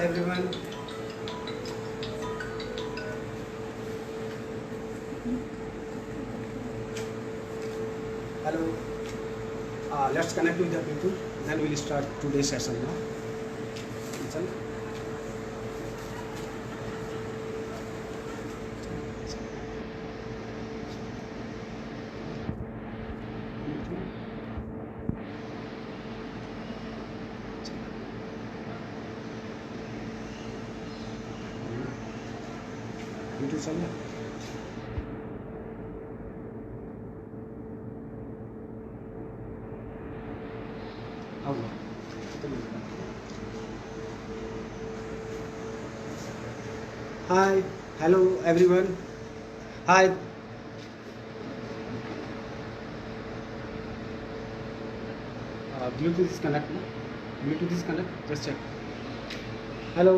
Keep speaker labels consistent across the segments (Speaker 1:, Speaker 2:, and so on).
Speaker 1: everyone. Hello. Let's connect with the people. Then we'll start today's session now. Listen. YouTube चल रहा है? Hi, hello everyone. Hi. Bluetooth is connect. No? Bluetooth is connect. Just check. Hello.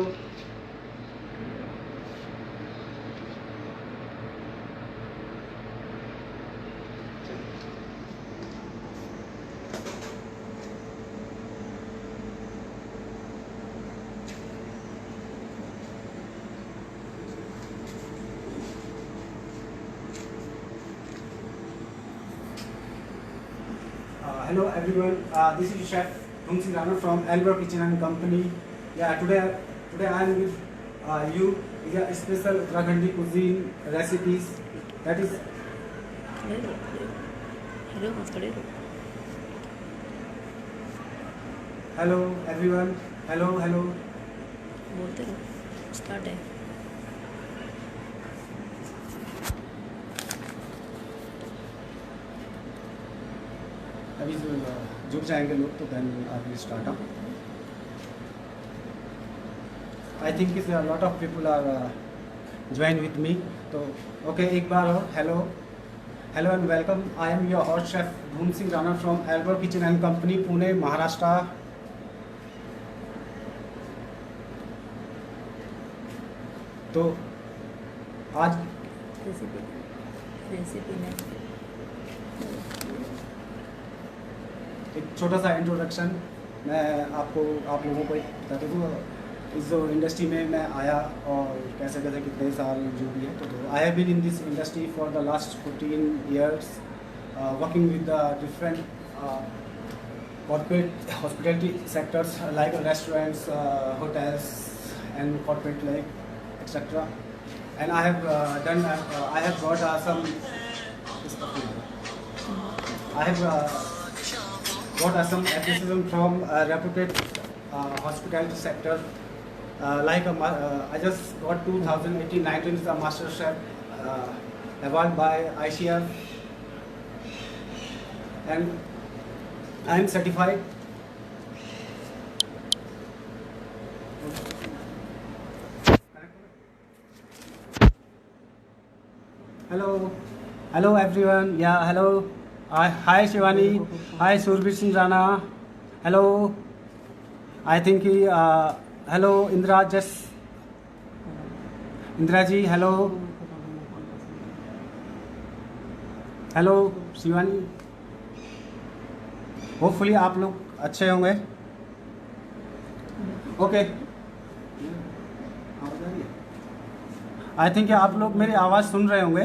Speaker 1: Hello everyone. This is Chef Dhumsing Rana from Albert Kitchen and Company. Yeah, today I am with you. Is a special Uttarakhandi cuisine recipes. That is. Hello everyone. Hello.
Speaker 2: बोलते रहो. Start है.
Speaker 1: अभी जुड़ जाएंगे लोग तो then I will start up. I think is lot of people are join with me. तो okay, एक बार और hello and welcome. I am your hot chef Dhoomsingh Rana from Albert kitchen and company, Pune, Maharashtra. तो आज
Speaker 2: रेसिपी में
Speaker 1: एक छोटा सा इंट्रोडक्शन मैं आप लोगों को बता दूँ. इस जो इंडस्ट्री में मैं आया और कैसे कितने साल जो भी है, तो I have been in this industry for the last 14 years, working with the different corporate hospitality sectors like restaurants, hotels and corporate like etc. And I have I have got some appreciation from reputed hospitality sector. I just got 2018-19 is the Master Chef award by ICF, and I am certified. Hello everyone. Yeah, hello. Hi Shivani. Hi Surbir Singh Rana. Hello. I think hello Indra. Indra ji. Hello. Hello Shivani. Hopefully आप लोग अच्छे होंगे. Okay. I think आप लोग मेरी आवाज़ सुन रहे होंगे.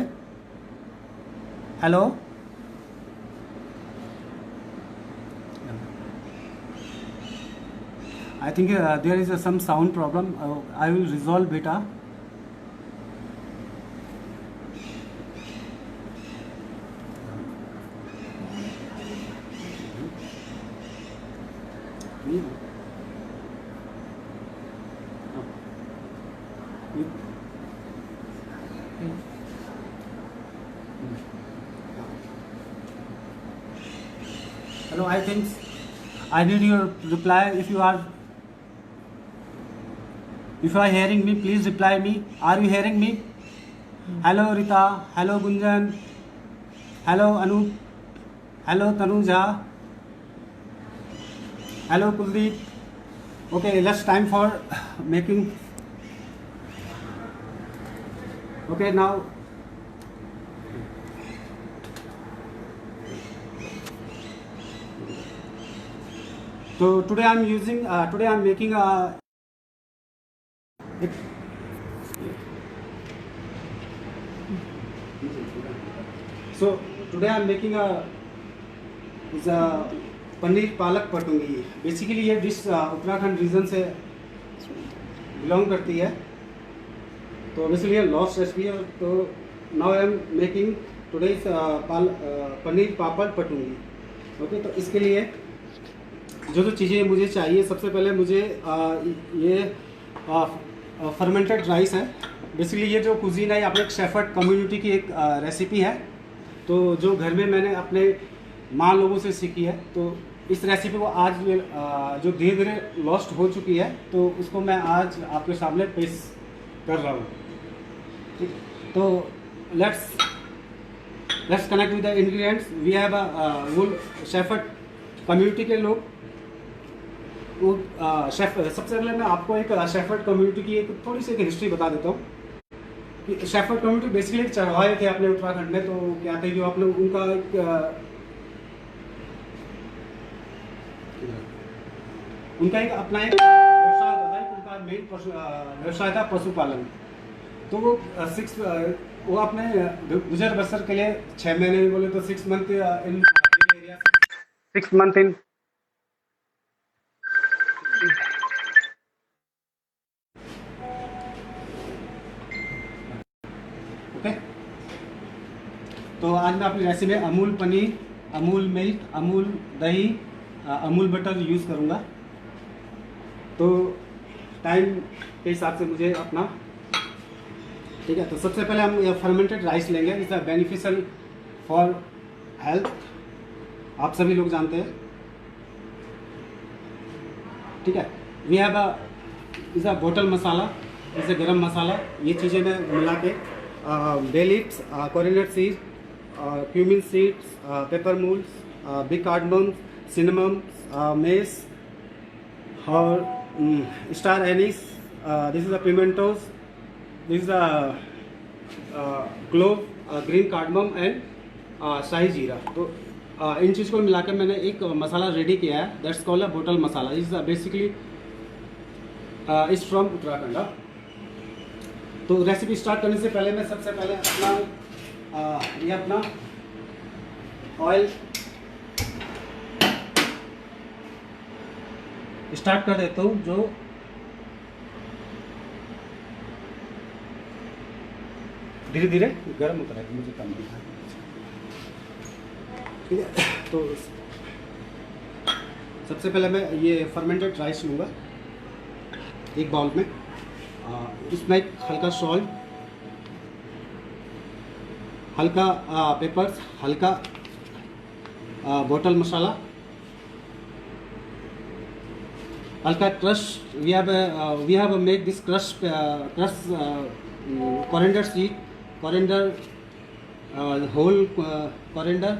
Speaker 1: Hello. I think there is some sound problem. I will resolve बेटा. Hello, I think I need your reply. If you are hearing me, please reply me. Are you hearing me? Hello Rita. Hello Gunjan. Hello Anup. Hello Tanuja. Hello Kuldeep. Okay, let's time for making. Okay, now. So today I'm making a So today I'm making is a paneer palak patungi. Basically ये dish Uttarakhand region से belong करती है, तो basically ये lost recipe है। तो now I am making today paneer papad patungi. Okay, तो इसके लिए जो जो चीज़ें मुझे चाहिए, सबसे पहले मुझे ये फर्मेंटेड राइस है। बेसिकली ये जो कुजीन है अपने शेफर्ड कम्युनिटी की एक रेसिपी है, तो जो घर में मैंने अपने माँ लोगों से सीखी है। तो इस रेसिपी को आज जो धीरे धीरे लॉस्ट हो चुकी है, तो उसको मैं आज आपके सामने पेश कर रहा हूँ। ठीक, तो let's connect with the ingredients. We have वो शेफर्ड कम्युनिटी के लोग वो सबसे पहले मैं आपको एक शेफर्ड कम्युनिटी की एक थोड़ी सी एक हिस्ट्री बता देता हूँ कि शेफर्ड कम्युनिटी बेसिकली एक चढ़वाए थे अपने उत्तराखंड में। तो क्या थे, जो अपने उनका एक अपना एक व्यवसाय था, उनका मेन व्यवसाय था पशुपालन। तो वो अपने गुजर बसर के लिए 6 महीने में बोले तो 6 month in area, 6 month in okay. तो आज मैं अपनी रेसिपी में अमूल पनीर, अमूल मिल्क, अमूल दही, अमूल बटर यूज़ करूँगा। तो टाइम के हिसाब से मुझे अपना, ठीक है। तो सबसे पहले हम फर्मेंटेड राइस लेंगे। इट्स बेनिफिशियल फॉर हेल्थ, आप सभी लोग जानते हैं, ठीक है। वी हैव इज़ बोतल मसाला, इज़ गरम मसाला। ये चीज़ें मैं मिला के bay leaves, coriander seeds, cumin seeds, pepper mules, big cardamom, cinnamon, mace और star anise, this is a pimentos, this is a clove, green cardamom and shahi jeera. तो इन चीज़ को मिलाकर मैंने एक मसाला रेडी किया है, दैट्स कॉल्ड अ बोतल masala. Is basically is from Uttarakhand. तो रेसिपी स्टार्ट करने से पहले मैं सबसे पहले अपना ये अपना ऑयल स्टार्ट कर देता हूँ, जो धीरे धीरे गर्म होता है, मुझे कम दिखा, ठीक है। तो सबसे पहले मैं ये फर्मेंटेड राइस लूँगा एक बाउल में। इसमें एक हल्का सॉल्ट, हल्का पेपर्स, हल्का बोतल मसाला, हल्का crush. We have make this crush coriander seed, coriander, whole coriander,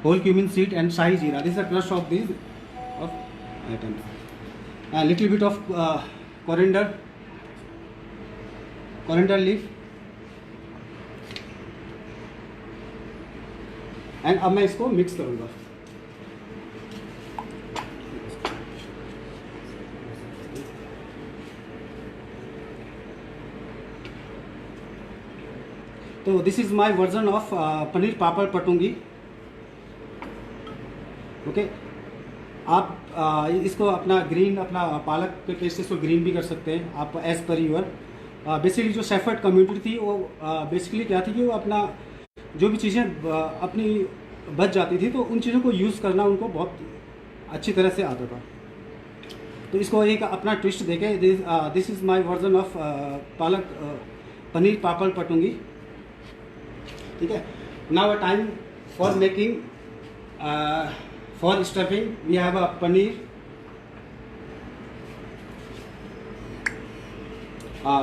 Speaker 1: whole cumin seed and shahi jeera. This is a crush of these items. A little bit of coriander leaf, and अब मैं इसको mix करूँगा। तो this is my version of paneer papad patungi. Okay, आप इसको अपना green, अपना पालक के टेस्ट इसको ग्रीन भी कर सकते हैं आप, एज पर यूर। बेसिकली जो शेफर्ड कम्युनिटी थी वो बेसिकली क्या थी कि वो अपना जो भी चीज़ें अपनी बच जाती थी, तो उन चीज़ों को यूज़ करना उनको बहुत अच्छी तरह से आता था। तो इसको एक अपना ट्विस्ट देके this is my version of paneer papad patungi, ठीक है। Now a time for making for stuffing. We have a paneer,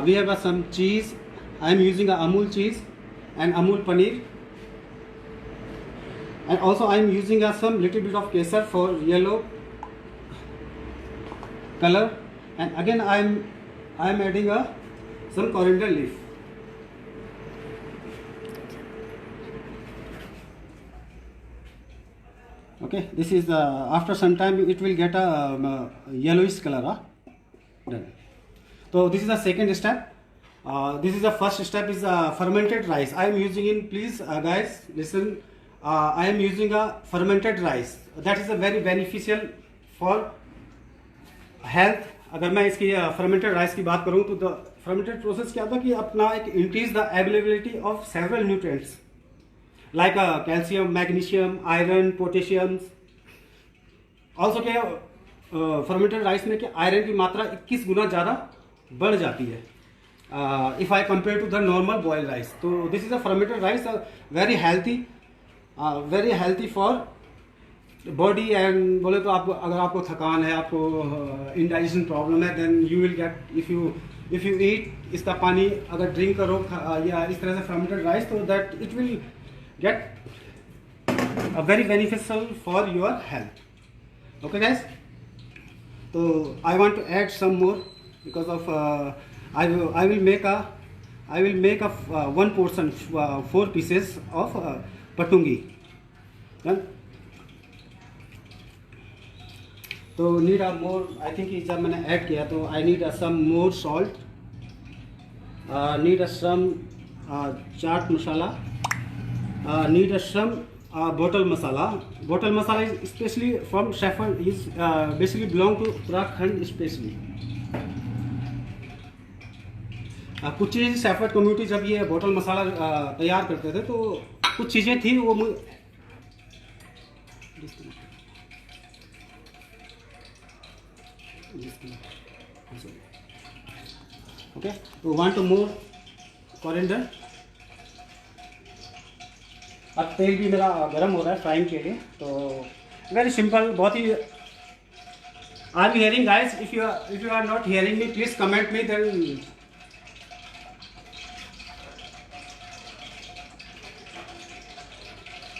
Speaker 1: we have some cheese. I am using a Amul cheese and Amul paneer, and also I am using some little bit of kesar for yellow color, and again I am adding some coriander leaf. Okay, this is after some time it will get a yellowish color. Done. तो this is the second step. This is the first step is fermented rice. I am using in, please guys listen, I am using a fermented rice. That is a very beneficial for health. अगर मैं इसकी fermented rice की बात करूँ तो the fermented process क्या होता है कि अपना एक increase the availability of several nutrients like calcium, magnesium, iron, potassium. Also क्या fermented rice में क्या iron की मात्रा 21 गुना ज़्यादा बढ़ जाती है. If I compare to the normal boiled rice, so this is a fermented rice, very healthy for body. And बोले तो आप अगर आपको थकान है, आपको indigestion problem है, then you will get, if you eat इसका पानी अगर drink करो या इस तरह से fermented rice, तो that it will get a very beneficial for your health. Okay guys, so I want to add some more because of I will make a one portion 4 pieces of patungi. तो need a more, I think जब मैंने add किया तो I need some more salt, need some chaat masala, need some bottle masala. Bottle masala is especially from Saffron, is basically belong to Uttarakhand especially. कुछ चीज़ Safford community जब ये बोतल मसाला तैयार करते थे तो कुछ चीज़ें थी वो ओके. तो वांट टू मोर कोरिएंडर. अब तेल भी मेरा गर्म हो रहा है फ्राइंग के लिए. तो वेरी सिंपल, बहुत ही. Are you hearing guys? If you are not hearing me please comment me, then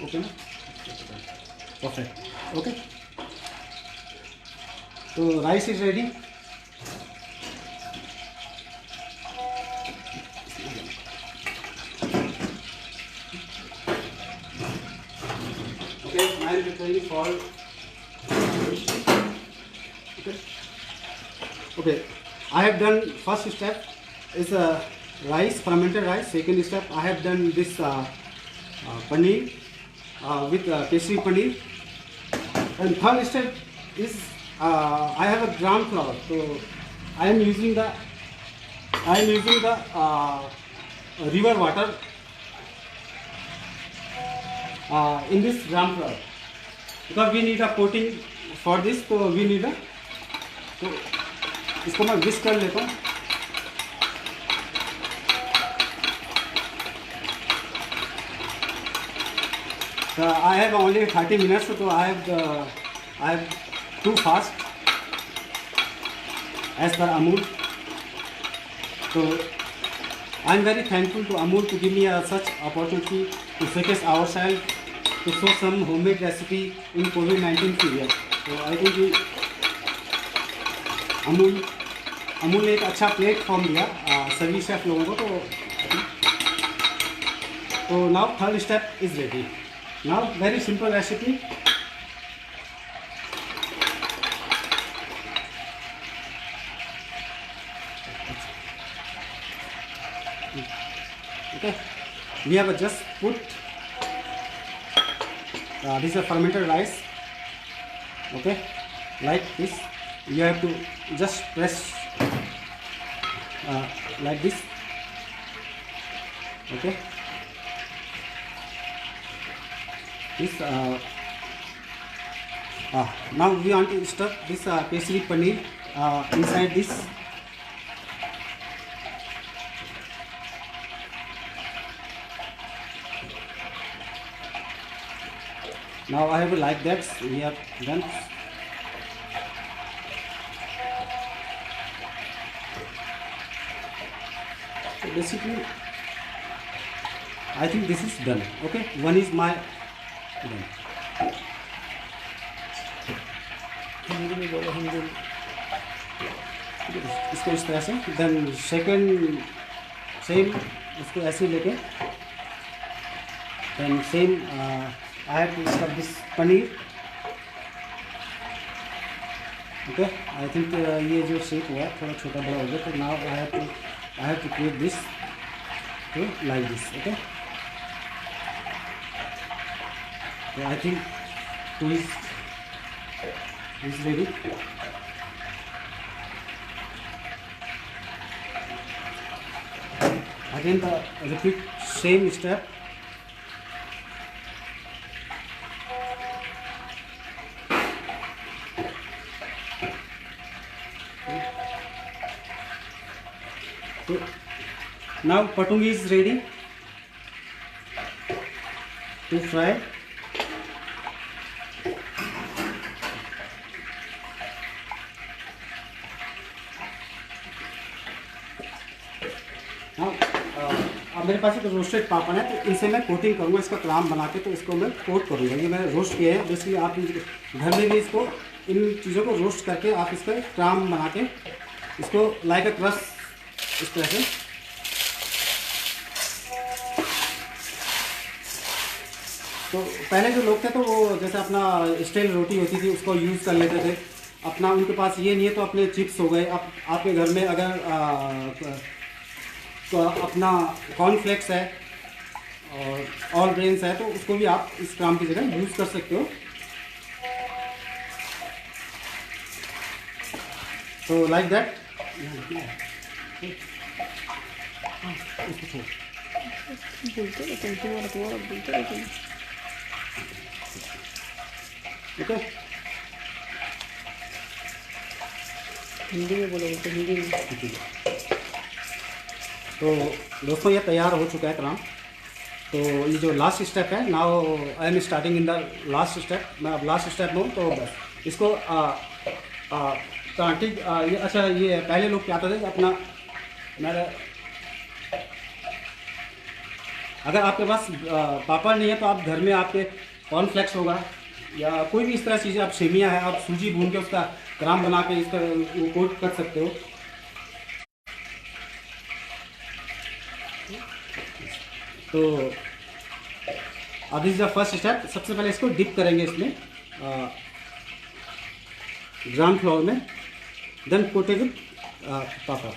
Speaker 1: okay ना, परफेक्ट. ओके, तो rice is ready. Okay, I am preparing for. Okay, I have done first step is rice, fermented rice. Second step, I have done this paneer with kesari paneer. And third step is I have a gram flour. So I am using the river water in this gram flour because we need a coating for this. So we need a, तो इसको मैं whisk कर लेता हूँ. I have only 30 minutes, so I have too fast as per Amul. So I am very thankful to Amul to give me such opportunity to showcase ourselves, to show some homemade recipe in COVID-19 period. So I think Amul ने एक अच्छा platform दिया सभी chef लोगों को. तो now third step is ready. Now very simple recipe. Okay, we have just put this is a fermented rice. Okay, like this. You have to just press like this. Okay. This now we want to stuff this kesari paneer inside this. Now I have like that. We have done. So basically, I think this is done. Okay, one is my done. Hindi में बोलो, हिंदी इसको इस तरह से. Then second same इसको ऐसे लेके then same I have to stuff this paneer. Okay, I think ये जो शेप हुआ थोड़ा छोटा बड़ा हो गया, तो now I have to create this two like this. Okay, तो I think two is ready. Again the repeat same step. So now patung is ready to fry. Now अब मेरे पास एक रोस्टेड पापड़ है, तो इनसे मैं कोटिंग करूँगा इसका क्राम बना के, तो इसको मैं कोट करूँगा। ये मैंने रोस्ट किया है, बेसिकली आप घर में भी इसको इन चीज़ों को रोस्ट करके आप इसका क्राम बना के इसको लाइक अ क्रस्ट इस तरह से तो पहले जो लोग थे तो वो जैसे अपना स्टील रोटी होती थी उसको यूज़ कर लेते थे। अपना उनके पास ये नहीं है तो अपने चिप्स हो गए। अब आपके घर में अगर तो अपना कॉर्नफ्लेक्स है और ऑल ग्रेन्स है तो उसको भी आप इस काम की जगह यूज़ कर सकते हो। तो लाइक दैट
Speaker 2: बोलते रहते हैं, तुम्हारा बोलते रहते हैं।
Speaker 1: ओके,
Speaker 2: हिंदी में बोलो, बोलते हिंदी में।
Speaker 1: तो दोस्तों ये तैयार हो चुका है क्राम। तो ये जो लास्ट स्टेप है, now I am starting in the last step. मैं अब लास्ट स्टेप में हूँ, तो बस इसको कांटी ये अच्छा ये पहले लोग क्या करते थे अपना मेरा अगर आपके पास पापड़ नहीं है तो आप घर में आपके कॉर्नफ्लेक्स होगा या कोई भी इस तरह चीज़ें, आप सेमिया है, आप सूजी भून के उसका क्राम बना के इसका वो कोट कर सकते हो। तो अब this is the first step. सबसे पहले इसको डिप करेंगे इसमें ग्राउंड फ्लोर में, then coated with papad.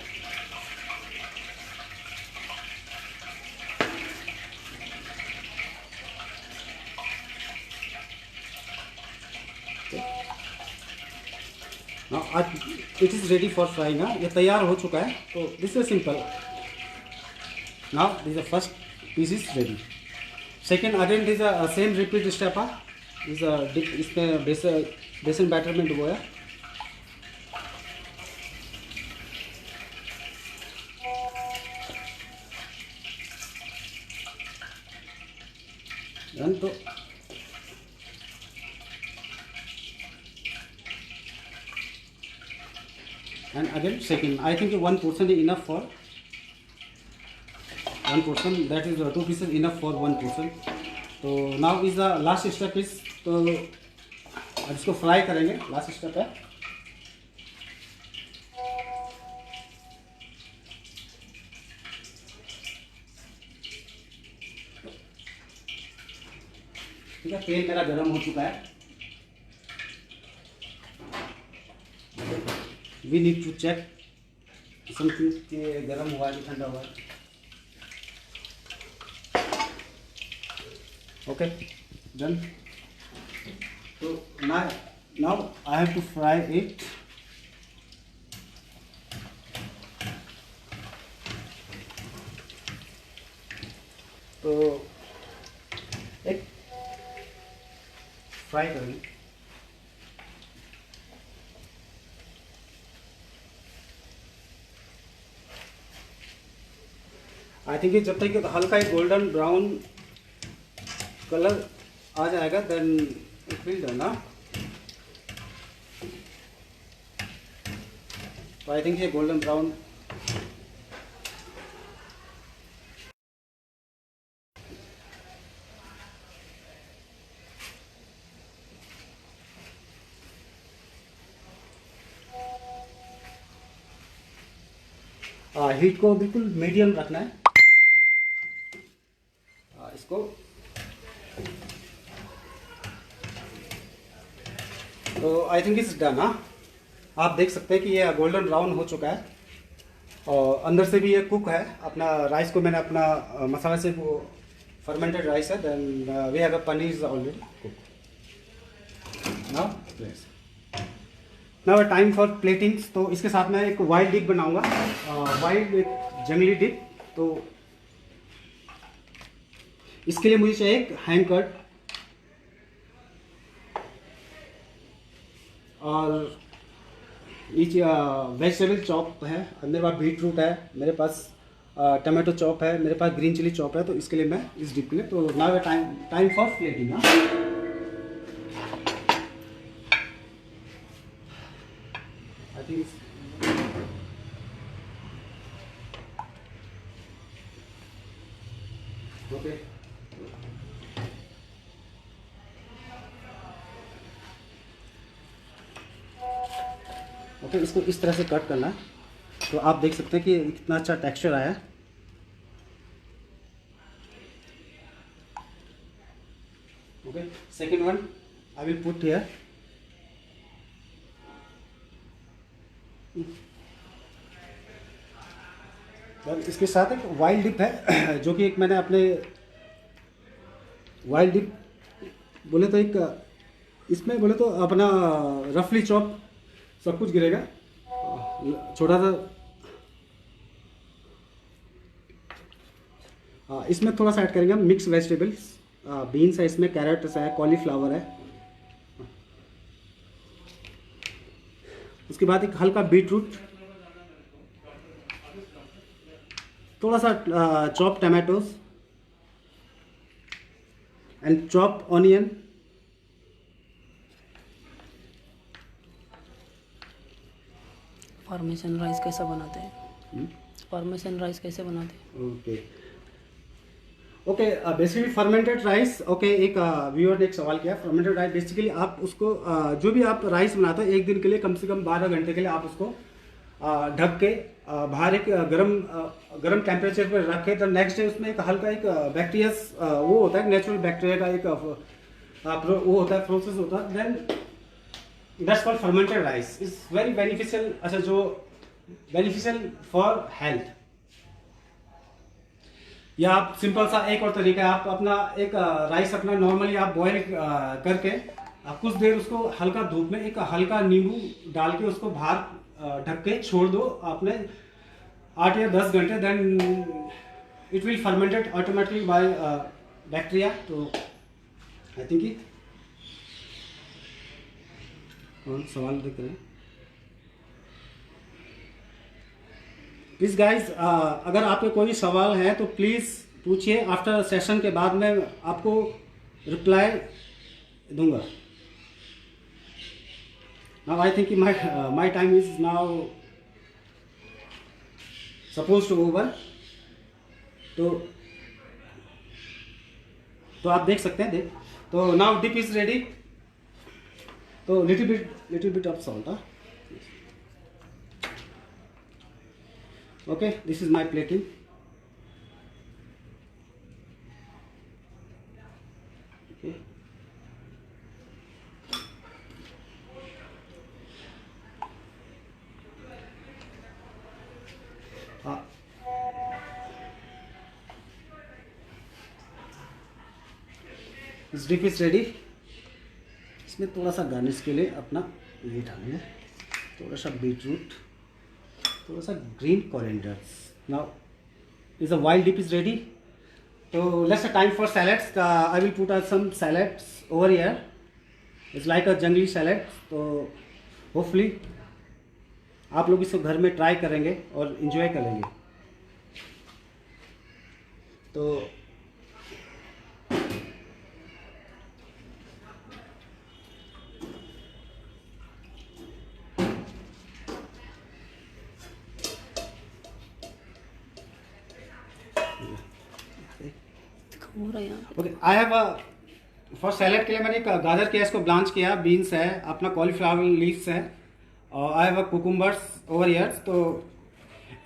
Speaker 1: It is ready for frying. ये तैयार हो चुका है। तो this is simple. Now this first piece is ready. Second again this same repeat step is dip, इसमें बेसन बैटर में डुबोया। तो and again second, I think one portion is enough for one portion, that is 2 pieces enough for one portion. तो now is the last step is, तो अब इसको fry करेंगे। Last step है। ठीक है, तेल मेरा गर्म हो चुका है। We need to check something कि गर्म हुआ है कि ठंडा हुआ है। Okay done. तो now I have to fry it. तो एक फ्राई करेंगे। आई थिंक जब तक हल्का एक गोल्डन ब्राउन कलर आ जाएगा देन इट विल डन। तो आई थिंक ये गोल्डन ब्राउन हीट को बिल्कुल मीडियम रखना है। इसको तो आई थिंक इट्स डन। आप देख सकते हैं कि ये गोल्डन ब्राउन हो चुका है और अंदर से भी ये कुक है। अपना राइस को मैंने अपना मसाला से वो फर्मेंटेड राइस है, then we have a paneer is already cook. Now time for platings. तो इसके साथ मैं एक वाइल्ड डिप बनाऊंगा, वाइल्ड एक जंगली डिप। तो इसके लिए मुझे चाहिए एक हैंड कट और वेजिटेबल चॉप है, मेरे पास बीट रूट है, मेरे पास टमाटो चॉप है, मेरे पास ग्रीन चिली चॉप है। तो इसके लिए मैं इस डिप के लिए, तो now time for plating. I think okay. Okay, इसको इस तरह से कट करना है। तो आप देख सकते हैं कि कितना अच्छा टेक्सचर आया है। Okay, second one I will put here. और इसके साथ एक वाइल्ड डिप है जो कि एक मैंने अपने वाइल्ड डिप बोले तो एक इसमें बोले तो अपना रफली चॉप सब कुछ गिरेगा, छोटा सा। इसमें थोड़ा सा ऐड करेंगे हम मिक्स वेजिटेबल्स, बीन्स है इसमें, कैरेट्स है, कॉलीफ्लावर है। उसके बाद एक हल्का बीट रूट, थोड़ा सा chop tomatoes and chop onion.
Speaker 2: Parmesan rice कैसा बनाते हैं? पार्मेसन राइस कैसे बनाते हैं?
Speaker 1: Okay okay, basically fermented rice. Okay, एक व्यूअर ने एक सवाल किया, फर्मेंटेड राइस बेसिकली आप उसको जो भी आप राइस बनाते हो एक दिन के लिए कम से कम 12 घंटे के लिए आप उसको ढक के बाहर एक गरम टेम्परेचर पर रख के, तो नेक्स्ट डे उसमें एक हल्का एक बैक्टीरिया वो होता है, नेचुरल बैक्टीरिया का एक वो होता है, प्रोसेस होता है, then that's called fermented rice. Is very beneficial, अच्छा जो बेनिफिशियल फॉर हेल्थ। या आप सिंपल सा एक और तरीका है, आप अपना एक राइस अपना नॉर्मली आप बॉयल करके आप कुछ देर उसको हल्का धूप में एक हल्का नींबू डाल के उसको बाहर ढक के छोड़ दो आपने 8 या 10 घंटे, then it will fermented automatically by bacteria. तो आई थिंक कौन सवाल देख रहे हैं प्लीज गाइज, अगर आपके कोई सवाल है तो प्लीज पूछिए, आफ्टर सेशन के बाद मैं आपको रिप्लाई दूंगा। Now I think my time is now suppose to over. तो आप देख सकते हैं, देख तो नाउ डिप इज रेडी। तो little bit of salt. Okay, this is my plating. Okay. This dip is ready. इसमें थोड़ा सा गार्निश के लिए अपना ये डालेंगे, थोड़ा सा बीट रूट, थोड़ा सा green corianders. Now is a wild dip is ready. तो let's a time for salads. I will put some salads over here, it's like a जंगली सैलड। तो होपफुली आप लोग इसको घर में ट्राई करेंगे और इन्जॉय करेंगे। तो
Speaker 2: हो रहा है यहाँ पे।
Speaker 1: Okay, I have for salad के लिए मैंने एक गाजर किया, इसको ब्लांच किया, बीन्स है, अपना कॉलीफ्लावर लीव्स है, और I have cucumbers over here. तो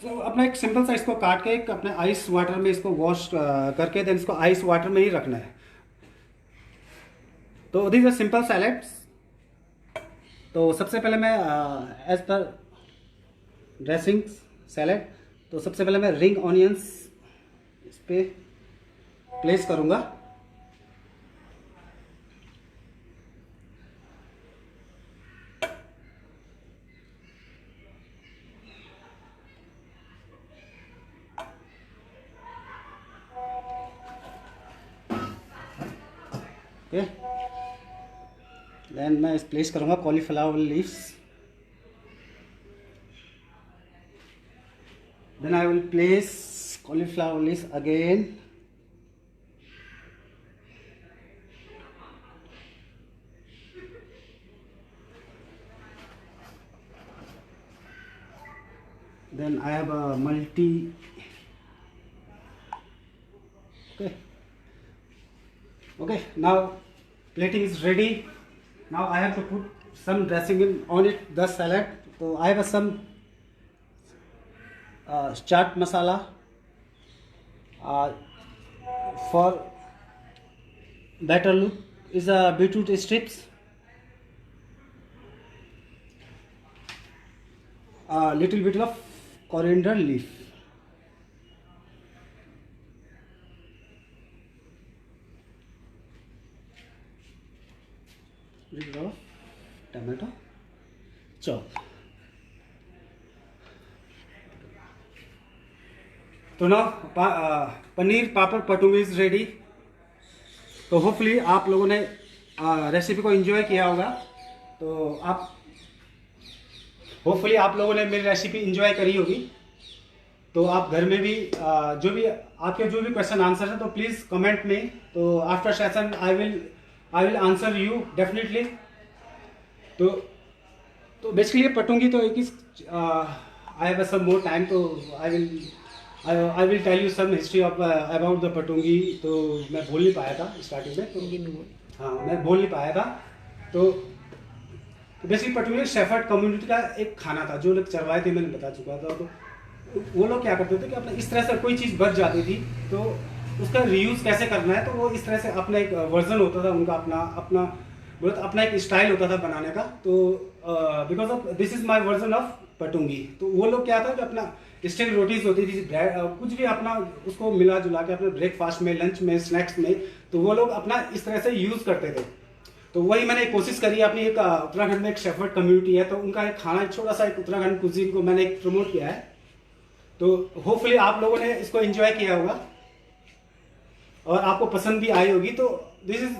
Speaker 1: अपना एक सिंपल सा इसको काट के एक अपने आइस वाटर में इसको वॉश करके देन इसको आइस वाटर में ही रखना है। तो दिस आर सिंपल सैलड्स। तो सबसे पहले मैं एज पर ड्रेसिंग सैलेड, तो सबसे पहले मैं रिंग ऑनियंस इस पे प्लेस करूँगा। ओके, देन मैं इस प्लेस करूँगा cauliflower leaves. Then I will place cauliflower leaves again. Then I have a multi. Okay, now plating is ready. Now I have to put some dressing on it, the salad. So I have some chaat masala for better look is a beetroot strips, a little bit of coriander leaf, little bit of tomato chop. तो ना paneer papad पटुंगी is ready. तो hopefully आप लोगों ने recipe को enjoy किया होगा। तो होपफुली आप लोगों ने मेरी रेसिपी एंजॉय करी होगी। तो आप घर में भी जो भी आपके जो भी क्वेश्चन आंसर है तो प्लीज़ कमेंट में। तो after session I will answer you definitely. तो बेसिकली पटुंगी तो एक ही I have some more time, तो I will tell you some history of about the patungi. तो मैं बोल नहीं पाया था स्टार्टिंग में, तो हाँ मैं बोल नहीं पाया था। तो बेसिकली पटुंगी शेफर्ड कम्युनिटी का एक खाना था जो लोग चरवाए थे, मैंने बता चुका था। तो वो लोग क्या करते थे कि अपना इस तरह से कोई चीज़ बच जाती थी तो उसका रीयूज़ कैसे करना है, तो वो इस तरह से अपना एक वर्जन होता था उनका, अपना एक स्टाइल होता था बनाने का। तो because of this is my version of patungi. तो वो लोग क्या था कि अपना स्टिक रोटीज होती थी, कुछ भी अपना उसको मिला जुला के अपने ब्रेकफास्ट में, लंच में, स्नैक्स में, तो वो लोग अपना इस तरह से यूज़ करते थे। तो वही मैंने कोशिश करी अपनी एक उत्तराखंड में एक शेफर्ड कम्युनिटी है, तो उनका एक खाना छोटा सा एक उत्तराखंड कुजीन को मैंने एक प्रमोट किया है। तो होपफुली आप लोगों ने इसको एंजॉय किया होगा और आपको पसंद भी आई होगी। तो this is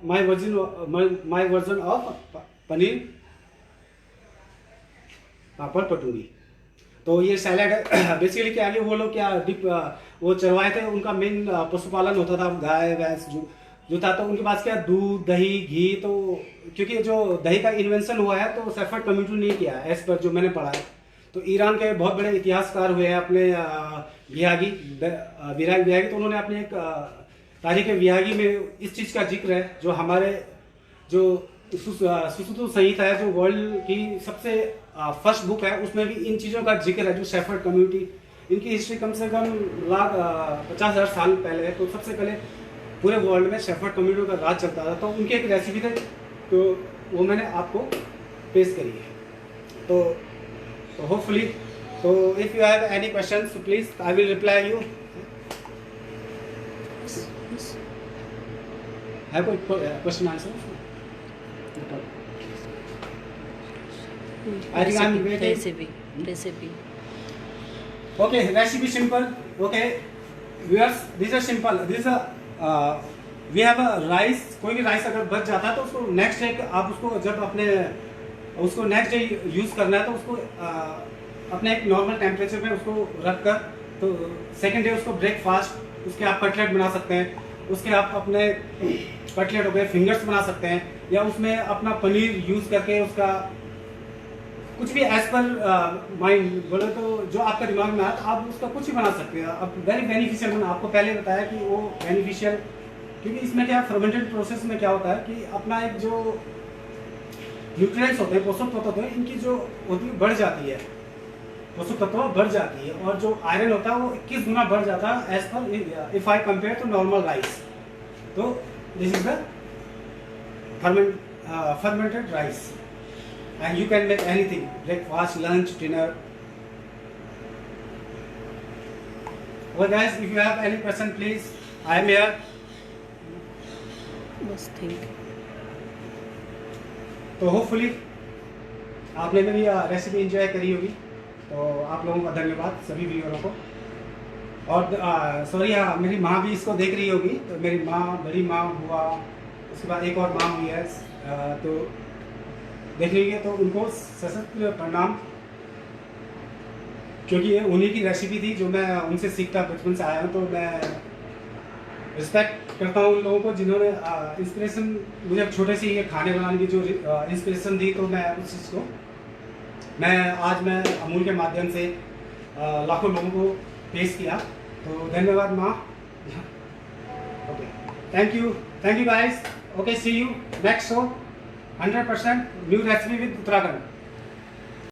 Speaker 1: my version of paneer papad patungi. तो ये सैलेड है बेसिकली क्या है, वो लोग क्या वो चरवाए थे, उनका मेन पशुपालन होता था, गाय भैंस जो था। तो उनके पास क्या दूध, दही, घी, तो क्योंकि जो दही का इन्वेंशन हुआ है तो शेफर्ड कम्युनिटी ने किया है एज पर जो मैंने पढ़ा है। तो ईरान के बहुत बड़े इतिहासकार हुए हैं अपने वियागी, तो उन्होंने अपने एक तारीख वियागी में इस चीज़ का जिक्र है, जो हमारे जो सुश्रुत संहिता है जो वर्ल्ड की सबसे फर्स्ट बुक है, उसमें भी इन चीज़ों का जिक्र है। जो शेफर्ड कम्युनिटी, इनकी हिस्ट्री कम से कम 50,000 साल पहले है। तो सबसे पहले पूरे वर्ल्ड में शेफर्ड कम्युनिटी का राज चलता था। तो उनकी एक रेसिपी थे, तो वो मैंने आपको पेश करी है। तो होपफुली, तो if you have any question so please I will reply you. है कोई question answer? I think I'm waiting.
Speaker 2: Recipe.
Speaker 1: Okay, recipe simple. Okay, viewers, these are simple. This is we have a rice. कोई भी rice अगर बच जाता है तो उसको नेक्स्ट डे आप उसको जब अपने उसको नेक्स्ट डे यूज़ करना है तो उसको अपने एक नॉर्मल टेम्परेचर में उसको रख कर, तो सेकेंड डे उसको ब्रेकफास्ट उसके आप कटलेट बना सकते हैं। उसके आप अपने कटलेट हो गए, फिंगर्स बना सकते हैं, या उसमें अपना पनीर यूज़ करके उसका कुछ भी एज पर माइंड बोले तो जो आपका दिमाग में आया तो आप उसका कुछ ही बना सकते हैं। अब वेरी बेनिफिशियल बना, आपको पहले बताया कि वो बेनिफिशियल, क्योंकि इसमें क्या फर्मेंटेड प्रोसेस में क्या होता है कि अपना एक जो न्यूट्रिएंट्स होते हैं, पोषक तत्व होते हैं, इनकी जो होती है बढ़ जाती है, पोषक तत्व बढ़ जाती है, और जो आयरन होता है वो 21 गुना बढ़ जाता है एज पर if I compare to normal rice. तो this is the fermented rice. and you can make anything, breakfast, lunch, dinner. Well guys, if you have any question please, I am here.
Speaker 2: बस ठीक।
Speaker 1: तो hopefully आपने मेरी recipe enjoy करी होगी, तो आप लोगों का धन्यवाद सभी व्यूअरों को। और सॉरी, हाँ, मेरी माँ भी इसको देख रही होगी, तो मेरी माँ, बड़ी माँ, बुआ, उसके बाद एक और माँ हुई है, तो देख लीजिए, तो उनको सशस्त्र प्रणाम, क्योंकि ये उन्हीं की रेसिपी थी जो मैं उनसे सीखता बचपन से आया हूँ। तो मैं रिस्पेक्ट करता हूँ उन लोगों को जिन्होंने इंस्पिरेशन मुझे छोटे से ये खाने बनाने की जो इंस्पिरेशन दी। तो मैं उस चीज़ को मैं अमूल के माध्यम से लाखों लोगों को पेश किया। तो धन्यवाद माँ। Okay, thank you guys. Okay, see you next show 100% new recipe with Uttarakhand.